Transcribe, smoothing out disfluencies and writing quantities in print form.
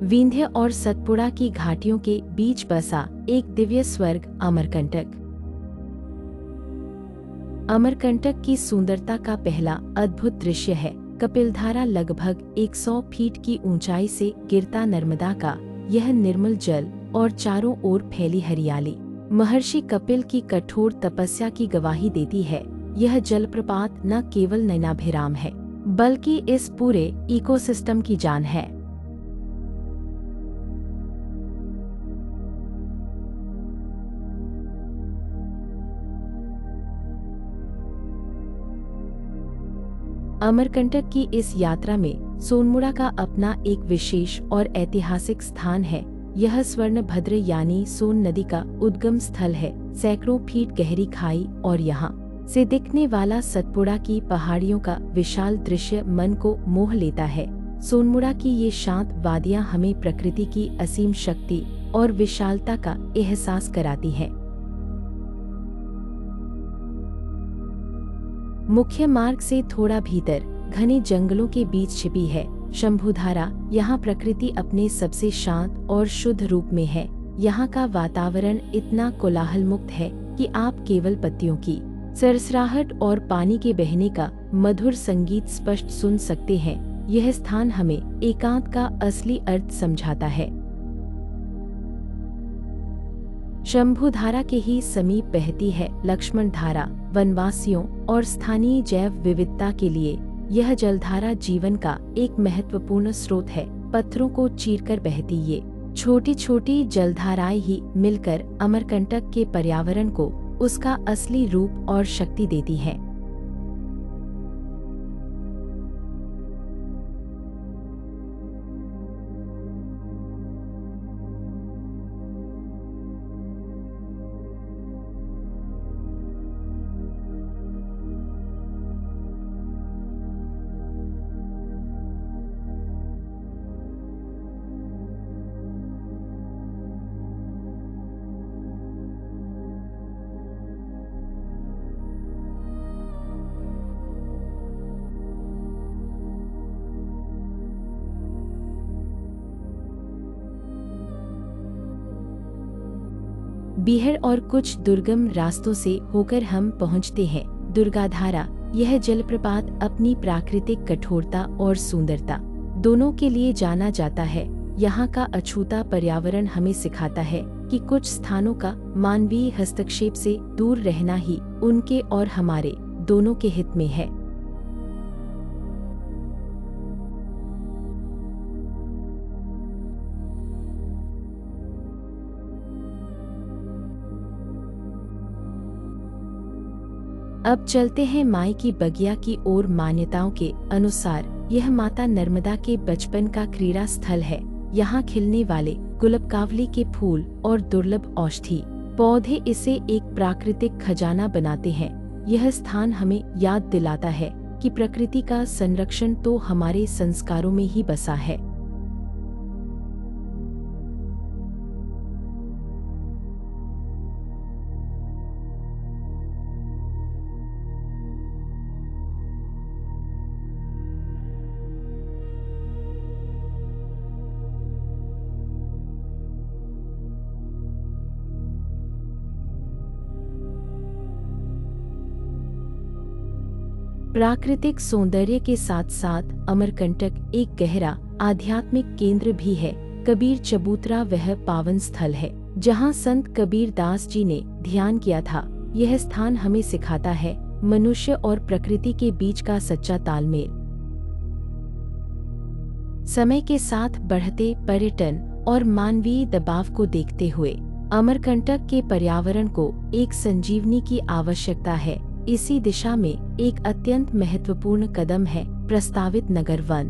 विंध्य और सतपुड़ा की घाटियों के बीच बसा एक दिव्य स्वर्ग अमरकंटक। अमरकंटक की सुंदरता का पहला अद्भुत दृश्य है कपिलधारा। लगभग 100 फीट की ऊंचाई से गिरता नर्मदा का यह निर्मल जल और चारों ओर फैली हरियाली महर्षि कपिल की कठोर तपस्या की गवाही देती है। यह जलप्रपात न केवल नयनाभिराम है बल्कि इस पूरे इकोसिस्टम की जान है। अमरकंटक की इस यात्रा में सोनमुड़ा का अपना एक विशेष और ऐतिहासिक स्थान है। यह स्वर्णभद्र यानी सोन नदी का उद्गम स्थल है। सैकड़ों फीट गहरी खाई और यहाँ से दिखने वाला सतपुड़ा की पहाड़ियों का विशाल दृश्य मन को मोह लेता है। सोनमुड़ा की ये शांत वादियाँ हमें प्रकृति की असीम शक्ति और विशालता का एहसास कराती हैं। मुख्य मार्ग से थोड़ा भीतर घने जंगलों के बीच छिपी है शंभुधारा। यहाँ प्रकृति अपने सबसे शांत और शुद्ध रूप में है। यहाँ का वातावरण इतना कोलाहल मुक्त है कि आप केवल पत्तियों की सरसराहट और पानी के बहने का मधुर संगीत स्पष्ट सुन सकते हैं। यह स्थान हमें एकांत का असली अर्थ समझाता है। शंभुधारा के ही समीप बहती है लक्ष्मण धारा। वनवासियों और स्थानीय जैव विविधता के लिए यह जलधारा जीवन का एक महत्वपूर्ण स्रोत है। पत्थरों को चीरकर बहती ये छोटी छोटी जलधाराएं ही मिलकर अमरकंटक के पर्यावरण को उसका असली रूप और शक्ति देती हैं। बीहड़ और कुछ दुर्गम रास्तों से होकर हम पहुंचते हैं दुर्गाधारा। यह जलप्रपात अपनी प्राकृतिक कठोरता और सुंदरता दोनों के लिए जाना जाता है। यहाँ का अछूता पर्यावरण हमें सिखाता है कि कुछ स्थानों का मानवीय हस्तक्षेप से दूर रहना ही उनके और हमारे दोनों के हित में है। अब चलते हैं माई की बगिया की ओर। मान्यताओं के अनुसार यह माता नर्मदा के बचपन का क्रीड़ा स्थल है। यहाँ खिलने वाले गुलबकावली के फूल और दुर्लभ औषधि पौधे इसे एक प्राकृतिक खजाना बनाते हैं। यह स्थान हमें याद दिलाता है कि प्रकृति का संरक्षण तो हमारे संस्कारों में ही बसा है। प्राकृतिक सौंदर्य के साथ साथ अमरकंटक एक गहरा आध्यात्मिक केंद्र भी है। कबीर चबूतरा वह पावन स्थल है जहाँ संत कबीर दास जी ने ध्यान किया था। यह स्थान हमें सिखाता है मनुष्य और प्रकृति के बीच का सच्चा तालमेल। समय के साथ बढ़ते पर्यटन और मानवीय दबाव को देखते हुए अमरकंटक के पर्यावरण को एक संजीवनी की आवश्यकता है। इसी दिशा में एक अत्यंत महत्वपूर्ण कदम है प्रस्तावित नगर वन।